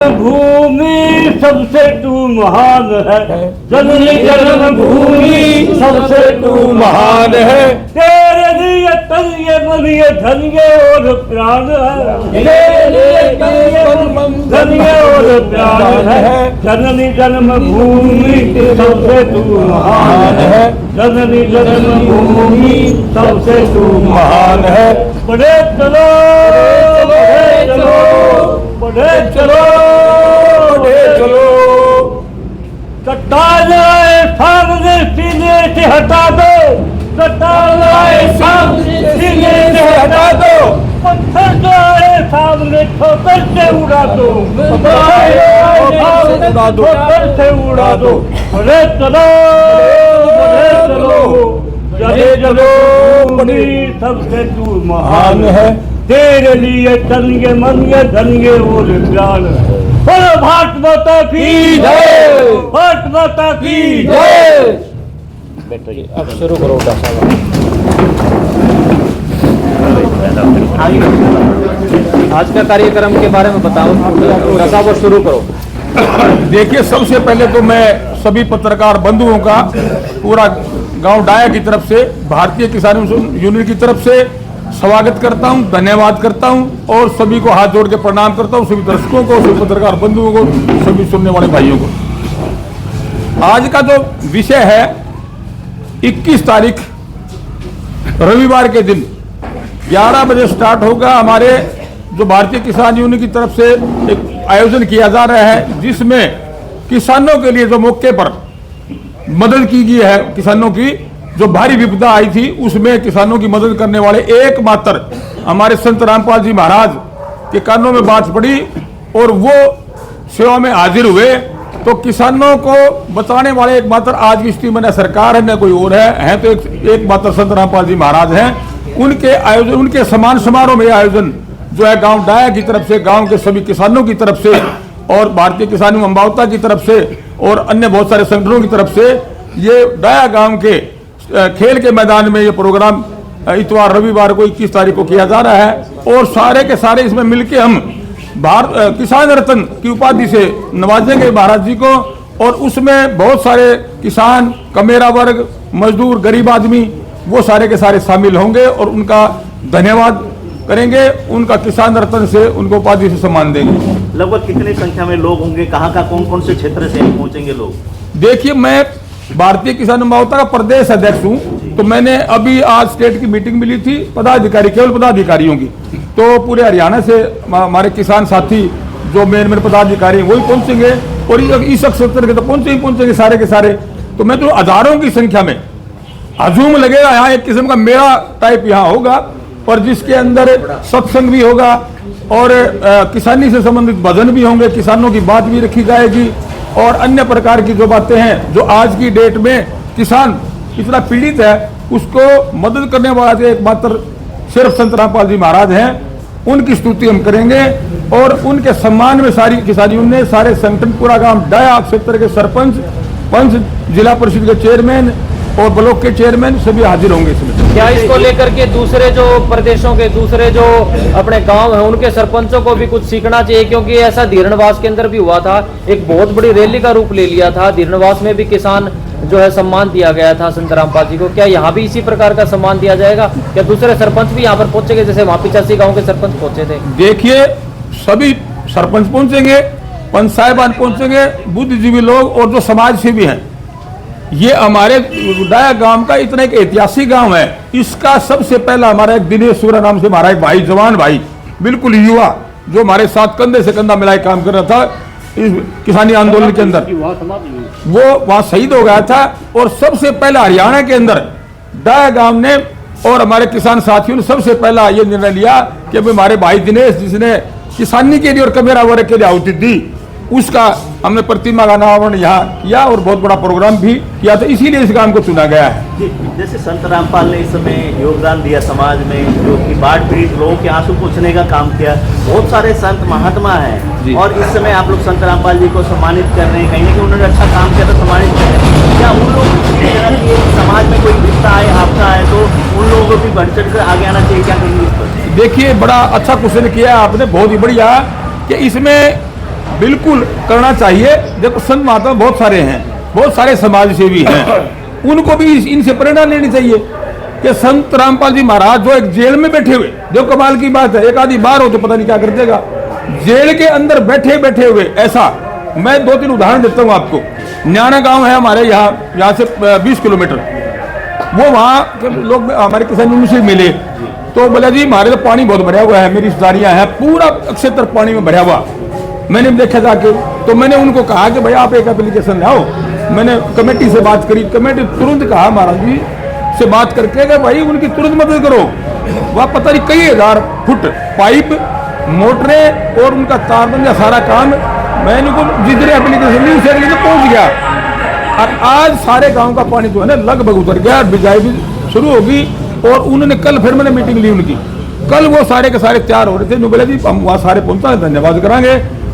भूमि सबसे तू महान है, जननी जन्मभूमि सबसे तू महान है। तेरे लिए तन ये मन ये धन ये और प्राण है, तेरे लिए तन ये मन धन ये और प्राण है। जननी जन्मभूमि सबसे तू महान है, जननी जन्मभूमि सबसे तू महान है। बढ़े चलो बढ़े चलो बढ़े चलो बढ़े चलो। चट्टान आए सामने सीने से हटा दो, चट्टान आए सामने सीने से हटा दो। पत्थर जो आए सामने ठोकर से उड़ा दो, ठोकर से उड़ा दो। बढ़े चलो बढ़े चलो चले चलो, सबसे तू महान है। तेरे लिए तन ये मन ये धन ये और प्राण है। बोलो भारत माता की जय, भारत माता की जय। बैठो जी, अब शुरू करो। आज का कार्यक्रम के बारे में बताओ, वो शुरू करो। देखिए, सबसे पहले तो मैं सभी पत्रकार बंधुओं का पूरा गांव डाया की तरफ से, भारतीय किसान यूनियन की तरफ से स्वागत करता हूं, धन्यवाद करता हूं और सभी को हाथ जोड़ के प्रणाम करता हूं, सभी दर्शकों को, सभी पत्रकार बंधुओं को, सभी सुनने वाले भाइयों को। आज का जो विषय है 21 तारीख रविवार के दिन 11 बजे स्टार्ट होगा। हमारे जो भारतीय किसान यूनियन की तरफ से एक आयोजन किया जा रहा है, जिसमें किसानों के लिए जो मौके पर मदद की गई है, किसानों की जो भारी विपदा आई थी उसमें किसानों की मदद करने वाले एकमात्र हमारे संत रामपाल जी महाराज के कानों में बात पड़ी और वो सेवा में हाजिर हुए। तो किसानों को बचाने वाले एकमात्र आज की स्थिति में न सरकार है न कोई और है तो एकमात्र संत रामपाल जी महाराज हैं। उनके आयोजन, उनके सम्मान समारोह में आयोजन जो है गांव डाया की तरफ से, गांव के सभी किसानों की तरफ से और भारतीय किसान अम्बावता की तरफ से और अन्य बहुत सारे संगठनों की तरफ से ये डाया गांव के खेल के मैदान में ये प्रोग्राम इतवार रविवार को 21 तारीख को किया जा रहा है। और सारे के सारे इसमें मिलके हम किसान रत्न की उपाधि से नवाजेंगे महाराज जी को। और उसमें बहुत सारे किसान, कमेरा वर्ग, मजदूर, गरीब आदमी वो सारे के सारे शामिल होंगे और उनका धन्यवाद करेंगे, उनका किसान रत्न से उनको उपाधि से सम्मान देंगे। लगभग कितनी संख्या में लोग होंगे, कहाँ का कौन कौन से क्षेत्र से पहुंचेंगे लोग? देखिए, मैं भारतीय किसान अम्बावता का प्रदेश अध्यक्ष हूं, तो मैंने अभी आज स्टेट की मीटिंग मिली थी पदाधिकारी, केवल पदाधिकारियों की, तो पूरे हरियाणा से हमारे किसान साथी जो मेन पदाधिकारी वही पहुंचेंगे और इस क्षेत्र के तो पहुंचेंगे सारे के सारे। तो मैं तो हजारों की संख्या में हजूम लगेगा यहाँ, एक किस्म का मेला टाइप यहाँ होगा और जिसके अंदर सत्संग भी होगा और किसानी से संबंधित भजन भी होंगे, किसानों की बात भी रखी जाएगी और अन्य प्रकार की जो बातें हैं जो आज की डेट में किसान इतना पीड़ित है उसको मदद करने वाला जो एकमात्र सिर्फ संत रामपाल जी महाराज हैं, उनकी स्तुति हम करेंगे और उनके सम्मान में सारी किसान यूनियन ने, सारे संगठन, पूरा गांव डाया क्षेत्र के सरपंच, पंच, जिला परिषद के चेयरमैन और ब्लॉक के चेयरमैन सभी हाजिर होंगे इसमें। क्या इसको लेकर के दूसरे जो प्रदेशों के, दूसरे जो अपने गांव हैं उनके सरपंचों को भी कुछ सीखना चाहिए? क्योंकि ऐसा धीरणवास के अंदर भी हुआ था, एक बहुत बड़ी रैली का रूप ले लिया था, धीरणवास में भी किसान जो है सम्मान दिया गया था संत रामपाल जी को। क्या यहाँ भी इसी प्रकार का सम्मान दिया जाएगा? क्या दूसरे सरपंच भी यहाँ पर पहुंचेंगे जैसे वहाँ 85 गाँव के सरपंच पहुंचे थे? देखिए, सभी सरपंच पहुंचेंगे, पंच साहिबान पहुंचेंगे, बुद्धिजीवी लोग और जो समाज सेवी हैं। ये हमारे डाया गांव का इतना एक ऐतिहासिक गांव है। इसका सबसे पहला हमारा एक दिनेश सूरा नाम से हमारा एक भाई, जवान भाई, बिल्कुल युवा, जो हमारे साथ कंधे से कंधा मिलाए काम कर रहा था इस किसानी आंदोलन के अंदर, वो वहां शहीद हो गया था। और सबसे पहला हरियाणा के अंदर डाया गांव ने और हमारे किसान साथियों ने सबसे पहला ये निर्णय लिया कि हमारे भाई दिनेश, जिसने किसानी के लिए और कमेरा वर्ग के लिए आहुति दी, उसका हमने प्रतिमा का अनावरण यहाँ किया और बहुत बड़ा प्रोग्राम भी किया था, इसीलिए इस काम को चुना गया है। जैसे संत रामपाल ने इस समय योगदान दिया समाज में, जो कि बाढ़ पीड़ित लोगों के आंसू पोंछने का काम किया, बहुत सारे संत महात्मा हैं और इस समय आप लोग संत रामपाल जी को सम्मानित कर रहे हैं, कहीं ना कहीं उन्होंने अच्छा काम किया तो सम्मानित कर रहे हैं। क्या उन लोग समाज में कोई विपदा आए, आपदा आए तो उन लोगों को भी बढ़ चढ़ कर आगे आना चाहिए? क्या कहेंगे इस पर? देखिए, बड़ा अच्छा क्वेश्चन किया आपने, बहुत ही बढ़िया, कि इसमें बिल्कुल करना चाहिए। देखो संत महात्मा बहुत सारे हैं, बहुत सारे समाज सेवी हैं, उनको भी इनसे प्रेरणा लेनी चाहिए कि संत रामपाल जी महाराज जो एक जेल में बैठे हुए, जो कमाल की बात है, एक आदमी बाहर हो तो पता नहीं क्या कर देगा, जेल के अंदर बैठे बैठे हुए ऐसा। मैं 2-3 उदाहरण देता हूँ आपको। न्याना गांव है हमारे यहाँ से 20 किलोमीटर, वो वहाँ के लोग हमारे किसान मुझसे मिले तो बोला जी हमारे तो पानी बहुत भरा हुआ है, मेरी रिश्तेदारियाँ हैं, पूरा क्षेत्र पानी में भरा हुआ। मैंने देखा जाके, तो मैंने उनको कहा कि भाई आप एक एप्लीकेशन लाओ। मैंने कमेटी से बात करी, कमेटी तुरंत कहा महाराज जी से बात करके कि भाई उनकी तुरंत मदद करो। वह पता नहीं कई हजार फुट पाइप, मोटरें और उनका तारबंद या सारा काम मैंने उनको जितने एप्लीकेशन ली उसे अगले दिन पहुंच गया। और आज सारे गांव का पानी जो है ना लगभग उतर गया, बिजाई भी शुरू होगी। और उन्होंने कल फिर मैंने मीटिंग ली उनकी, कल वो सारे के सारे तैयार हो रहे थे। बोले जी हम वहाँ सारे पहुंचा धन्यवाद करांगे।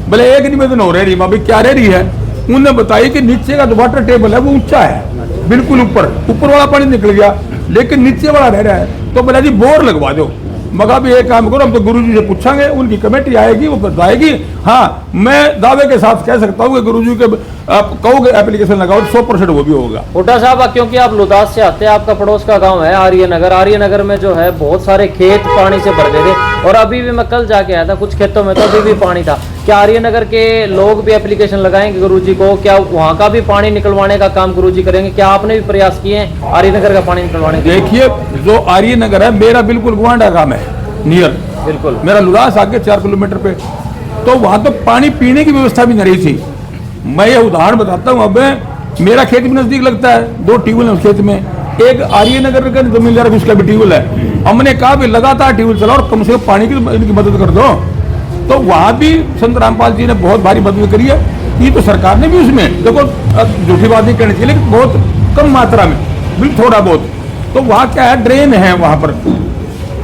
बोले एक निवेदन हो रही भाई क्या रह रही है। उन्होंने बताई कि नीचे का जो वाटर टेबल है वो ऊंचा है, बिल्कुल ऊपर वाला पानी निकल गया लेकिन नीचे वाला रह रहा है। तो बोला जी बोर लगवा दो। मगर भी एक काम करो, हम तो गुरुजी से पूछांगे, उनकी कमेटी आएगी वो बताएगी। हाँ मैं दावे के साथ कह सकता हूँ कि गुरुजी के आप कहोगे एप्लीकेशन लगाओ 100% वो भी होगा। हुड्डा साहब क्योंकि आप लुदास से आते हैं, आपका पड़ोस का गांव है आर्य नगर। आर्य नगर में जो है बहुत सारे खेत पानी से भर गए थे और अभी भी मैं कल जाके आया था, कुछ खेतों में तो अभी भी पानी था। क्या आर्य नगर के लोग भी एप्लीकेशन लगाएंगे गुरुजी को? क्या वहाँ का भी पानी निकलवाने का काम गुरुजी करेंगे? क्या आपने भी प्रयास किए हैं आर्य नगर का पानी निकलवाने के? देखिए जो आर्य नगर है मेरा बिल्कुल गुआंडा गांव है, नियर बिल्कुल मेरा लुदास आगे 4 किलोमीटर पे। तो वहां तो पानी पीने की व्यवस्था भी नहीं थी। मैं ये उदाहरण बताता हूँ। अब मेरा खेत भी नजदीक लगता है, 2 ट्यूबवेल है उस खेत में, एक आर्य नगर का जमींदार उसका भी ट्यूबवेल है। हमने कहा भी लगातार ट्यूबवेल चलाओ और कम से कम पानी की इनकी मदद कर दो। तो वहां भी संत रामपाल जी ने बहुत भारी मदद करी है। ये तो सरकार ने भी उसमें, देखो झूठी बात नहीं करनी चाहिए लेकिन बहुत कम मात्रा में, बिल्कुल थोड़ा बहुत। तो वहाँ क्या है, ड्रेन है वहां पर,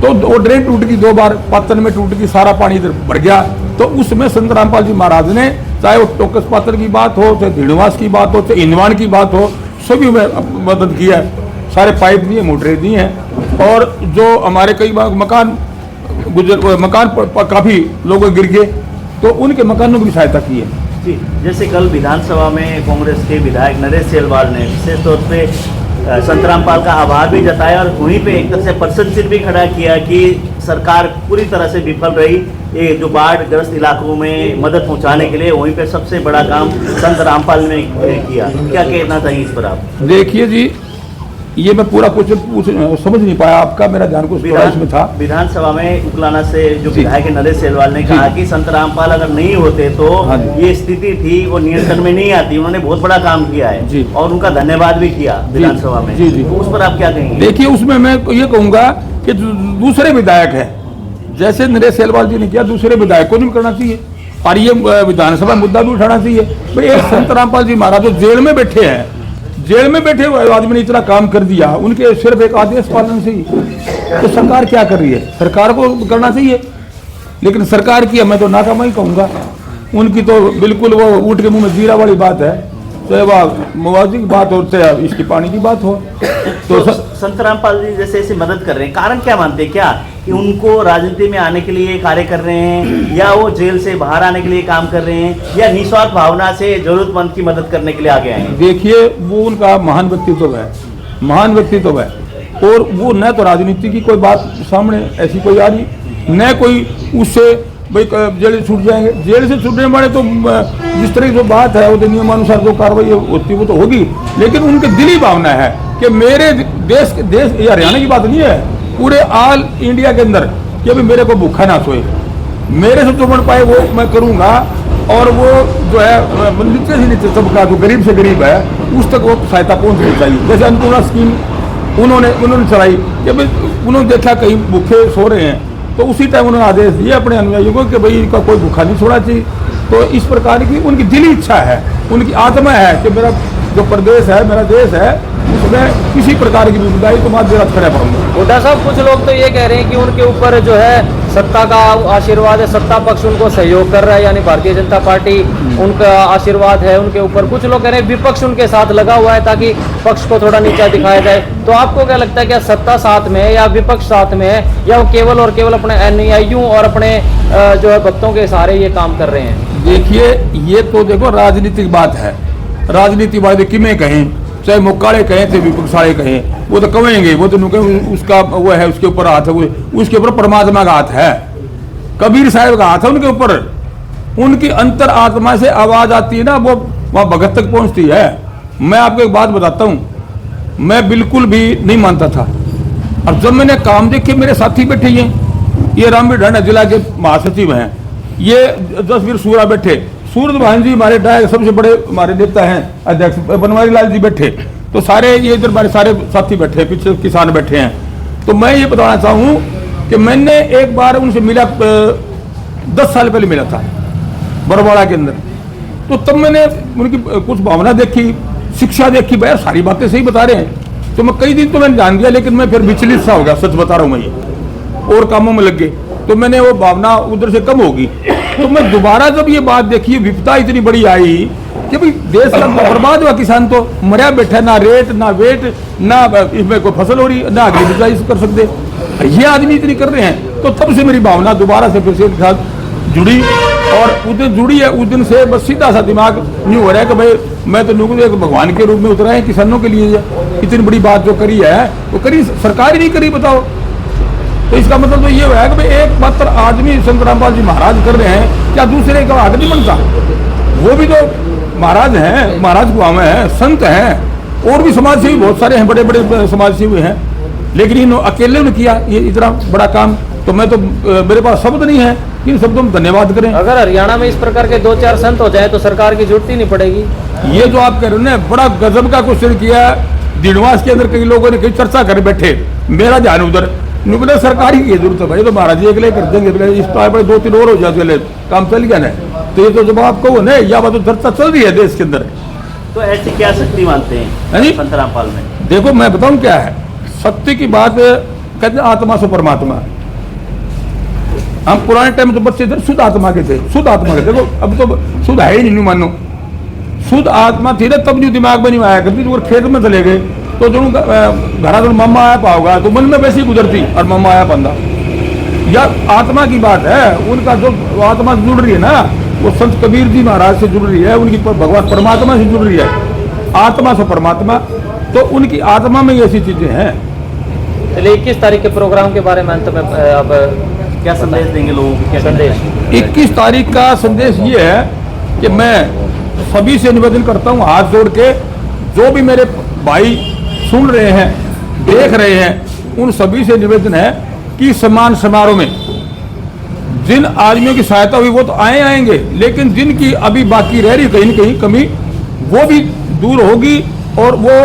तो वो ड्रेन टूट गई 2 बार, पातन में टूट गई, सारा पानी इधर भर गया। तो उसमें संत रामपाल जी महाराज ने, चाहे वो टोकस पात्र की बात हो, चाहे धीणवास की बात हो, चाहे इंदवान की बात हो, सभी में मदद की है। सारे पाइप दिए, मोटरें दी हैं। और जो हमारे कई मकान काफी लोग गिर गए तो उनके मकानों की भी सहायता की है। जी, जैसे कल विधानसभा में कांग्रेस के विधायक नरेश सेलवाल ने विशेष तौर पे संत रामपाल का आभार भी जताया और वहीं पे एक तरह से प्रशंसित भी खड़ा किया कि सरकार पूरी तरह से विफल रही ये जो बाढ़ ग्रस्त इलाकों में मदद पहुंचाने के लिए। वहीं पे सबसे बड़ा काम संत रामपाल ने किया। क्या कहना चाहिए इस पर आप? देखिए जी, ये मैं पूरा कुछ समझ नहीं पाया आपका, मेरा ध्यान कुछ इसमें था। विधानसभा में उकलाना से जो विधायक नरेश सेलवाल ने कहा कि संत रामपाल अगर नहीं होते तो ये स्थिति थी वो नियंत्रण में नहीं आती। उन्होंने बहुत बड़ा काम किया है और उनका धन्यवाद भी किया विधानसभा में। तो उस पर आप क्या कहेंगे? देखिए उसमें मैं ये कहूंगा कि दूसरे विधायक है, जैसे नरेश सेलवाल जी ने किया, दूसरे विधायक को भी करना चाहिए और ये विधानसभा मुद्दा भी उठाना चाहिए। भाई एक संत रामपाल जी महाराज जो जेल में बैठे हैं, जेल में बैठे हुए आदमी ने इतना काम कर दिया, उनके सिर्फ एक आदेश पालन से ही। तो सरकार क्या कर रही है? सरकार को करना चाहिए, लेकिन सरकार की मैं तो नाकाम ही कहूँगा। उनकी तो बिल्कुल वो ऊँट के मुंह में जीरा वाली बात है, चाहे वह मुआवजे की बात हो चाहे इसकी पानी की बात हो। तो संत रामपाल जी जैसे ऐसे मदद कर रहे हैं, कारण क्या मानते हैं? क्या कि उनको राजनीति में आने के लिए कार्य कर रहे हैं, या वो जेल से बाहर आने के लिए काम कर रहे हैं, या निस्वार्थ भावना से जरूरतमंद की मदद करने के लिए आगे आए हैं? देखिए वो उनका महान व्यक्तित्व है, महान व्यक्तित्व है। और वो न तो राजनीति की कोई बात सामने ऐसी कोई आ रही, न कोई उससे भाई जेल से छूट जाएंगे। जेल से छूटने वाले तो जिस तरह की जो बात है वो तो नियमानुसार जो कार्रवाई होती वो तो होगी, लेकिन उनकी दिली भावना है कि मेरे देश ये हरियाणा की बात नहीं है, पूरे ऑल इंडिया के अंदर कि अभी मेरे को भूखा ना सोए, मेरे से जो बन पाए वो मैं करूँगा। और वो जो है नीचे से नीचे सबका जो गरीब से गरीब है उस तक वो सहायता पहुँचनी चाहिए। जैसे अन्नपूर्णा स्कीम उन्होंने चलाई कि भाई उन्होंने देखा कहीं भूखे सो रहे हैं तो उसी टाइम उन्होंने आदेश दिए अपने अनुयायियों को कि भाई इनका कोई भूखा नहीं छोड़ा चाहिए। तो इस प्रकार की उनकी दिली इच्छा है, उनकी आत्मा है कि मेरा जो प्रदेश है, मेरा देश है, उसमें किसी प्रकार की विपदाई तो मैं देर खड़ा पड़ूंगा। हुड्डा साहब कुछ लोग तो ये कह रहे हैं कि उनके ऊपर जो है सत्ता का आशीर्वाद है, सत्ता पक्ष उनको सहयोग कर रहा है, यानी भारतीय जनता पार्टी उनका आशीर्वाद है उनके ऊपर। कुछ लोग कह रहे हैं विपक्ष उनके साथ लगा हुआ है ताकि पक्ष को थोड़ा नीचा दिखाया जाए। तो आपको क्या लगता है, क्या सत्ता साथ में है या विपक्ष साथ में है, या वो केवल और केवल अपने अनुयायियों और अपने जो है भक्तों के सहारे ये काम कर रहे हैं? देखिए ये तो देखो राजनीतिक बात है, राजनीति वाले किमें कहें, चाहे मुक्काले कहें चाहे विपक्षाले कहें, वो तो कहेंगे, वो तो उसका वो है, उसके ऊपर हाथ है, उसके ऊपर परमात्मा का हाथ है, कबीर साहब का हाथ है उनके ऊपर, उनकी अंतर आत्मा से आवाज आती है ना, वो वहां भगत तक पहुंचती है। मैं आपको एक बात बताता हूं, मैं बिल्कुल भी नहीं मानता था, अब जब मैंने काम देखे, मेरे साथी बैठे ये रामवीर ढांडा जिला के महासचिव हैं, ये जसवीर सूरा बैठे, सूरज भान जी हमारे डायक सबसे बड़े हमारे नेता हैं, अध्यक्ष बनवारी लाल जी बैठे, तो सारे ये इधर हमारे सारे साथी बैठे, पीछे किसान बैठे हैं। तो मैं ये बताना चाहूँ कि मैंने एक बार उनसे मिला, 10 साल पहले मिला था बरवाड़ा के अंदर, तो तब मैंने उनकी कुछ भावना देखी, शिक्षा देखी, भाई सारी बातें सही बता रहे हैं, तो मैं कई दिन तो मैंने जान दिया, लेकिन मैं फिर विचलित सा हो गया, सच बता रहा हूँ मैं, ये और कामों में लग गए, तो मैंने वो भावना उधर से कम होगी। तो मैं दोबारा जब ये बात देखी, विपदा इतनी बड़ी आई कि भाई देश का बर्बाद हुआ, किसान तो मरिया बैठा, ना रेट ना वेट, ना इसमें कोई फसल हो रही, ना अगली बिजाई कर सकते, ये आदमी इतनी कर रहे हैं। तो तब से मेरी भावना दोबारा से फिर से एक साथ जुड़ी, और उस दिन जुड़ी है, उस दिन से बस सीधा सा दिमाग यूँ हो रहा है कि भाई मैं तो नुकू एक भगवान के रूप में उतरा है किसानों के लिए, इतनी बड़ी बात जो करी है वो करी सरकार ही नहीं करी, बताओ। तो इसका मतलब तो ये है कि भाई एक मात्र आदमी संत रामपाल जी महाराज कर रहे हैं, क्या दूसरे का आदमी बनता? वो भी तो महाराज हैं, महाराज गुआम है, संत हैं, और भी समाज सेवी बहुत सारे हैं, बड़े बड़े समाज सेवी हैं, लेकिन इन अकेले ने किया ये इतना बड़ा काम। तो मैं तो मेरे पास शब्द नहीं है, इन शब्दों में धन्यवाद करें। अगर हरियाणा में इस प्रकार के 2-4 संत हो जाए तो सरकार की जरूरत ही नहीं पड़ेगी। ये जो आप कह रहे हो ना, बड़ा गजब का क्वेश्चन किया। दिनवास के अंदर कई लोगों ने कई चर्चा कर बैठे, मेरा ध्यान उधर नुकड़े सरकार की जरूरत है भाई, तो महाराज जी अगले कर देंगे, इस पर 2-3 और हो जाते, काम चल गया ना। तो ये तो जब आप कहो ना, या बात तो चर्चा चल रही है देश के अंदर। तो ऐसी क्या शक्ति मानते हैं संत रामपाल में? देखो मैं बताऊं क्या है सत्य की बात, कहते हैं आत्मा से परमात्मा। हम पुराने टाइम में तो बच्चे थे, शुद्ध आत्मा के थे, शुद्ध आत्मा के। देखो अब तो शुद्ध है ही नहीं, मानो शुद्ध आत्मा थी ना, तब जो दिमाग में नहीं आया करती, तो खेत में चले गए तो जो घरा जो मम्मा आया पाओगा, तो मन में वैसी गुजरती और मम्मा आया पंदा। या आत्मा की बात है, उनका जो आत्मा जुड़ रही है ना, वो संत कबीर जी महाराज से जुड़ रही है, उनकी भगवान परमात्मा से जुड़ रही है, आत्मा से परमात्मा। तो उनकी आत्मा में ऐसी चीजें हैं। चलिए 21 तारीख के प्रोग्राम के बारे में अंत में आप क्या संदेश देंगे लोगों को? क्या संदेश? 21 तारीख का संदेश ये है कि मैं सभी से निवेदन करता हूँ, हाथ जोड़ के, जो भी मेरे भाई सुन रहे हैं, देख रहे हैं, उन सभी से निवेदन है कि सम्मान समारोह में जिन आदमियों की सहायता हुई वो तो आएंगे, लेकिन जिनकी अभी बाकी रह रही कहीं न कहीं कमी, वो भी दूर होगी, और वो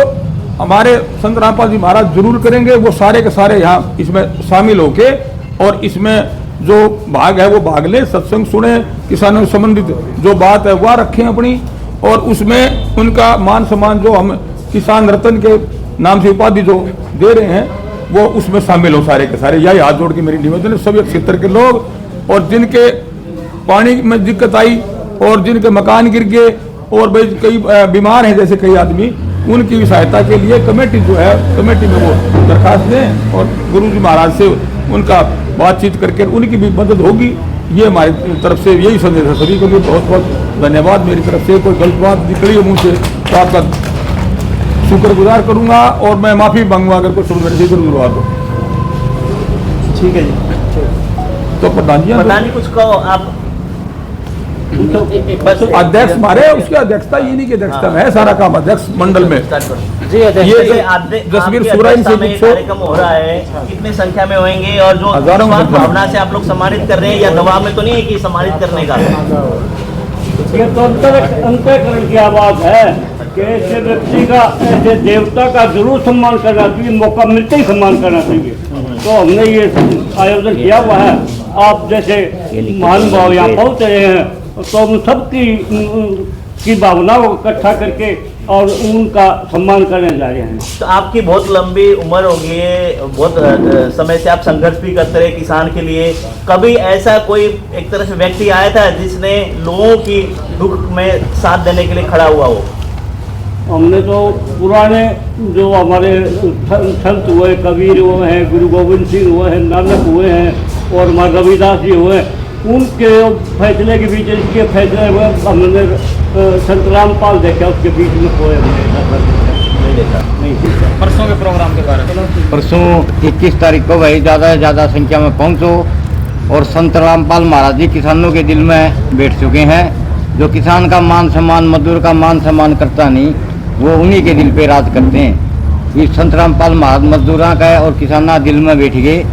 हमारे संत रामपाल जी महाराज जरूर करेंगे। वो सारे के सारे यहाँ इसमें शामिल होके, और इसमें जो भाग है वो भाग लें, सत्संग सुने, किसानों से संबंधित जो बात है वह रखें अपनी, और उसमें उनका मान सम्मान जो हम किसान रत्न के नाम से उपाधि जो दे रहे हैं, वो उसमें शामिल हो सारे के सारे। यही हाथ जोड़ के मेरी निवेदन है सभी क्षेत्र के लोग, और जिनके पानी में दिक्कत आई, और जिनके मकान गिर गए, और भाई कई बीमार हैं जैसे कई आदमी, उनकी सहायता के लिए कमेटी जो है, कमेटी में वो दरखास्त दें, और गुरु जी महाराज से उनका बातचीत करके उनकी भी मदद होगी। ये हमारी तरफ से यही संदेश है सभी को भी। बहुत बहुत धन्यवाद मेरी तरफ से। कोई गलत बात निकली हो मुँह से तो आपका शुक्रगुजार करूंगा, और मैं माफी मांगूंगा अगर कोई शब्द मेरे से जरूर हुआ तो। ठीक है जी। तो प्रधान जी कुछ कहो आप। अध्यक्ष मारे, उसकी अध्यक्षता ये नहीं की अध्यक्षता में है सारा काम, अध्यक्ष मंडल में जी। ये जसवीर सूरा इनसे कार्यक्रम हो रहा है, कितनी संख्या में होंगे, और जो भावना से आप लोग सम्मानित कर रहे हैं, या दबाव में तो नहीं है कि सम्मानित करने का? ये तो अंतःकरण की आवाज है कि ऐसे व्यक्ति का, ऐसे देवता का जरूर सम्मान करना चाहिए, मौका मिलते ही सम्मान करना चाहिए। तो हमने ये आयोजन किया हुआ है। आप जैसे महानुभाव यहाँ पहुँच रहे हैं, तो हम सबकी भावनाओं को इकट्ठा करके और उनका सम्मान करने जा रहे हैं। तो आपकी बहुत लंबी उम्र हो गई है, बहुत समय से आप संघर्ष भी करते रहे किसान के लिए। कभी ऐसा कोई एक तरह से व्यक्ति आया था जिसने लोगों की दुख में साथ देने के लिए खड़ा हुआ हो? हमने तो पुराने जो हमारे संत हुए, कबीर हुए हैं, गुरु गोविंद सिंह हुए हैं, नानक हुए हैं, और हमारे रविदास जी हुए, उनके फैसले के बीच इसके फैसले हुए हमने संत रामपाल देखा, उसके बीच में कोई नहीं देखा। परसों के प्रोग्राम के बारे में परसों 21 तारीख को भाई ज़्यादा से ज़्यादा संख्या में पहुंचो और संत रामपाल महाराज जी किसानों के दिल में बैठ चुके हैं। जो किसान का मान सम्मान, मजदूर का मान सम्मान करता नहीं, वो उन्हीं के दिल पे राज करते हैं। ये संत रामपाल महाराज मजदूरों का और किसाना दिल में बैठ गए।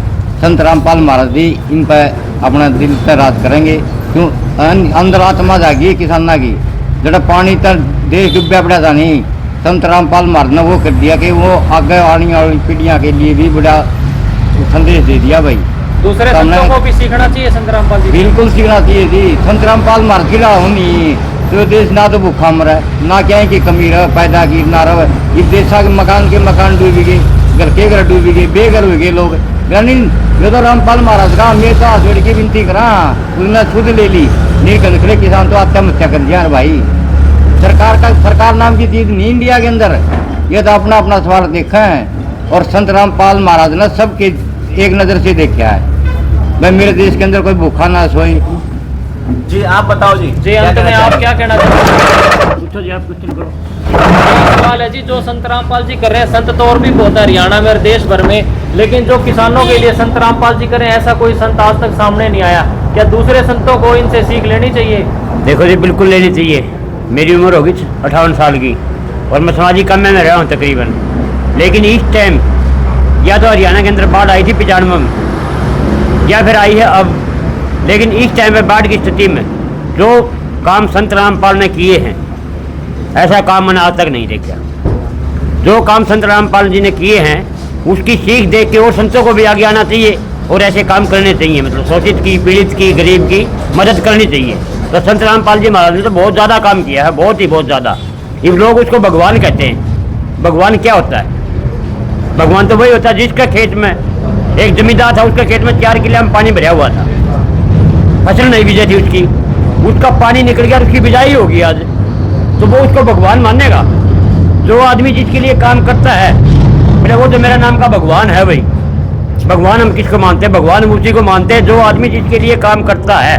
संत रामपाल महाराज जी इन पर अपना दिल पर राज करेंगे। क्यों अंदर आत्मा जागी किसाना की, जरा पानी तक देश डूबा पड़ा था नहीं, संत रामपाल महाराज ने वो कर दिया कि वो आगे आने वाली पीढ़ियाँ के लिए भी बड़ा संदेश दे दिया भाई। दूसरे संतों को भी सीखना चाहिए संत रामपाल जी। बिल्कुल सीखना चाहिए जी। संत रामपाल महाराज की राह होनी तो देश ना तो भूखा मरे, ना क्या है कि कमी रहे पैदा की ना रहे। इस देशा के मकान डूबी गए, घर के घर डूबी गए, बेघर हो गए लोग। यानी ये तो रामपाल महाराज का हमेशा हाथ जोड़ के विनती करा, उसने खुद ले ली, नहीं कर किसान तो आत्महत्या कर दिया भाई। सरकार नाम की चीज नहीं इंडिया के अंदर, ये तो अपना अपना स्वार्थ देखा है। और संत रामपाल महाराज ने सबके एक नज़र से देखा है भाई, मेरे देश के अंदर कोई भूखा ना सोए। जी आप बताओ जी। जी अंत में आप क्या कहना चाहते हैं? पूछो जी, आप क्वेश्चन करो। सवाल है जी, जो संत रामपाल जी कर रहे हैं, संत तो और भी बहुत है हरियाणा में और देश भर में, लेकिन जो किसानों के लिए संत रामपाल जी करें, ऐसा कोई संत आज तक सामने नहीं आया। क्या दूसरे संतों को इनसे सीख लेनी चाहिए? देखो जी, बिल्कुल लेनी चाहिए। मेरी उम्र होगी 58 साल की और मैं सामाजिक काम में रहा हूँ तकरीबन। लेकिन इस टाइम या तो हरियाणा के अंदर बाढ़ आई थी 95 में, या फिर आई है अब, लेकिन इस टाइम में बाढ़ की स्थिति में जो काम संत रामपाल ने किए हैं, ऐसा काम मैंने आज तक नहीं देखा। जो काम संत रामपाल जी ने किए हैं उसकी सीख देख के और संतों को भी आगे आना चाहिए और ऐसे काम करने चाहिए। मतलब शोषित की, पीड़ित की, गरीब की मदद करनी चाहिए। तो संत रामपाल जी महाराज ने तो बहुत ज़्यादा काम किया है, बहुत ज़्यादा। ये लोग उसको भगवान कहते हैं। भगवान क्या होता है? भगवान तो वही होता है जिसका खेत में, एक जमींदार था, उसके खेत में 4 किले में पानी भरा हुआ था, फसल नहीं बीजी थी उसकी, उसका पानी निकल गया, उसकी बिजाई होगी आज, तो वो उसको भगवान मानेगा? जो आदमी जिसके लिए काम करता है, बोले वो तो मेरा नाम का भगवान है भाई। भगवान हम किसको मानते हैं? भगवान हम उसी को मानते हैं जो आदमी जिसके लिए काम करता है।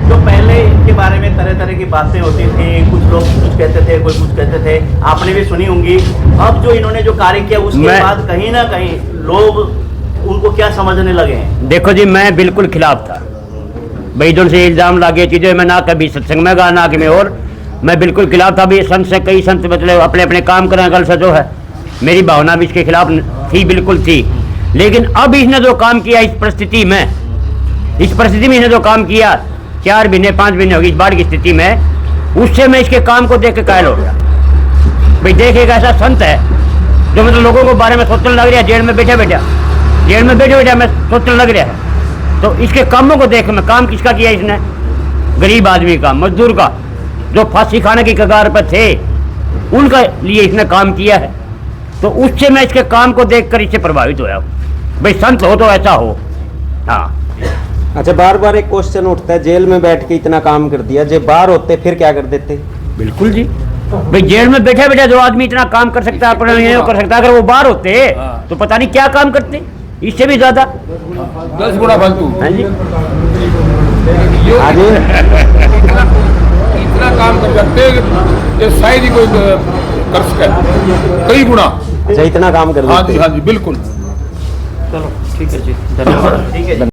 तो पहले इनके बारे में तरह तरह की बातें होती थी, कुछ लोग कुछ कहते थे, कोई कुछ कहते थे, आपने भी सुनी होंगी। अब जो इन्होंने जो कार्य किया उसके बाद कहीं ना कहीं लोग उनको क्या समझने लगे हैं? देखो जी, मैं बिल्कुल खिलाफ था भाई, जो से इल्ज़ाम लागे चीज़ें, मैं ना कभी सत्संग में गा ना कि मैं, और मैं बिल्कुल खिलाफ था भी। संत से कई संत मतलब अपने अपने काम करें, गल से जो है मेरी भावना भी इसके खिलाफ थी, बिल्कुल थी। लेकिन अब इसने जो काम किया इस परिस्थिति में इसने जो काम किया, 4 महीने 5 महीने हो गई इस बाढ़ की स्थिति में, उससे मैं इसके काम को देख के कायल हो गया भाई। देख एक ऐसा संत है जो मतलब लोगों को बारे में सोचने लग रहा है, जेल में बैठे बैठे मैं सोचने लग रहा है। तो इसके कामों को देख, मैं काम किसका किया इसने? गरीब आदमी का, मजदूर का, जो फांसी खाने की कगार पर थे, उनका लिए इसने काम किया है। तो उससे मैं इसके काम को देखकर इससे प्रभावित होया भाई, संत हो तो ऐसा हो। हाँ। अच्छा, बार बार एक क्वेश्चन उठता है, जेल में बैठ के इतना काम कर दिया, जब बाहर होते फिर क्या कर देते? बिल्कुल जी भाई, जेल में बैठे बैठे जो आदमी इतना काम कर सकता है, अपना ये कर सकता है, अगर वो बाहर होते तो पता नहीं क्या काम करते, इससे भी ज्यादा 10 गुना फालतू। हाँ जी। आगे इतना काम कर सकते कि शायद ही कोई कर सके, कई गुना। अच्छा, इतना काम कर हाँ देते। जी, हाँ जी, बिल्कुल। चलो ठीक है जी, धन्यवाद। ठीक है।